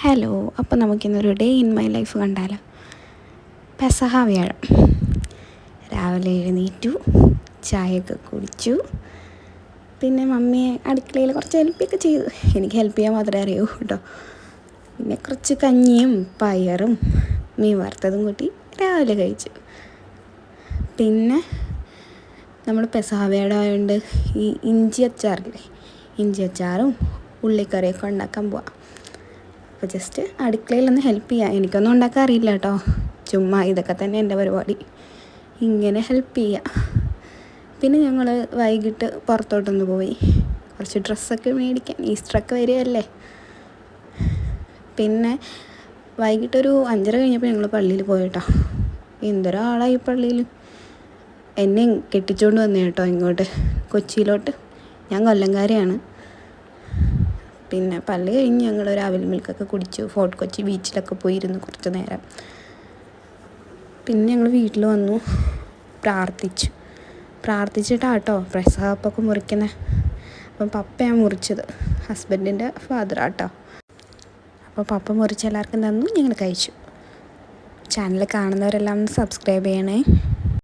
Hello, അപ്പോൾ നമുക്കിന്നൊരു day in my life കണ്ടാലോ. പെസഹ വ്യാഴം രാവിലെ എഴുന്നേറ്റു, ചായയൊക്കെ കുടിച്ചു. പിന്നെ മമ്മിയെ അടുക്കളയിൽ കുറച്ച് ഹെൽപ്പൊക്കെ ചെയ്തു. എനിക്ക് ഹെൽപ്പ് ചെയ്യാൻ മാത്രമേ അറിയൂ കേട്ടോ. പിന്നെ കുറച്ച് കഞ്ഞിയും പയറും മീൻ വറുത്തതും കൂട്ടി രാവിലെ കഴിച്ചു. പിന്നെ നമ്മൾ പെസഹ വ്യാഴം ആയതുകൊണ്ട് ഈ ഇഞ്ചി അച്ചാറും ഉള്ളിക്കറിയൊക്കെ ഉണ്ടാക്കാൻ പോവാം. അപ്പോൾ ജസ്റ്റ് അടുക്കളയിലൊന്ന് ഹെൽപ്പ് ചെയ്യാം. എനിക്കൊന്നും ഉണ്ടാക്കാൻ അറിയില്ല കേട്ടോ. ചുമ്മാ ഇതൊക്കെ തന്നെ എൻ്റെ പരിപാടി, ഇങ്ങനെ ഹെൽപ്പ് ചെയ്യാം. പിന്നെ ഞങ്ങൾ വൈകിട്ട് പുറത്തോട്ടൊന്ന് പോയി കുറച്ച് ഡ്രസ്സൊക്കെ മേടിക്കാൻ. ഈസ്റ്ററൊക്കെ വരികയല്ലേ. പിന്നെ വൈകിട്ടൊരു 5:30 കഴിഞ്ഞപ്പോൾ ഞങ്ങൾ പള്ളിയിൽ പോയി കേട്ടോ. എന്തൊരാളായി പള്ളിയിൽ. എന്നെ കെട്ടിച്ചുകൊണ്ട് വന്നേ കേട്ടോ ഇങ്ങോട്ട് കൊച്ചിയിലോട്ട്. ഞാൻ കൊല്ലംകാരിയാണ്. പിന്നെ പള്ളി കഴിഞ്ഞ് ഞങ്ങൾ രാവിലെ മിൽക്കൊക്കെ കുടിച്ചു. ഫോർട്ട് കൊച്ചി ബീച്ചിലൊക്കെ പോയിരുന്നു കുറച്ച് നേരം. പിന്നെ ഞങ്ങൾ വീട്ടിൽ വന്നു, പ്രാർത്ഥിച്ചിട്ടാട്ടോ പെസഹ അപ്പമൊക്കെ മുറിക്കുന്നത്. അപ്പം പപ്പയാണ് മുറിച്ചത്, ഹസ്ബൻഡിൻ്റെ ഫാദറാട്ടോ. അപ്പോൾ പപ്പ മുറിച്ച് എല്ലാവർക്കും തന്നു, ഞങ്ങൾ കഴിച്ചു. ചാനൽ കാണുന്നവരെല്ലാം ഒന്ന് സബ്സ്ക്രൈബ് ചെയ്യണേ.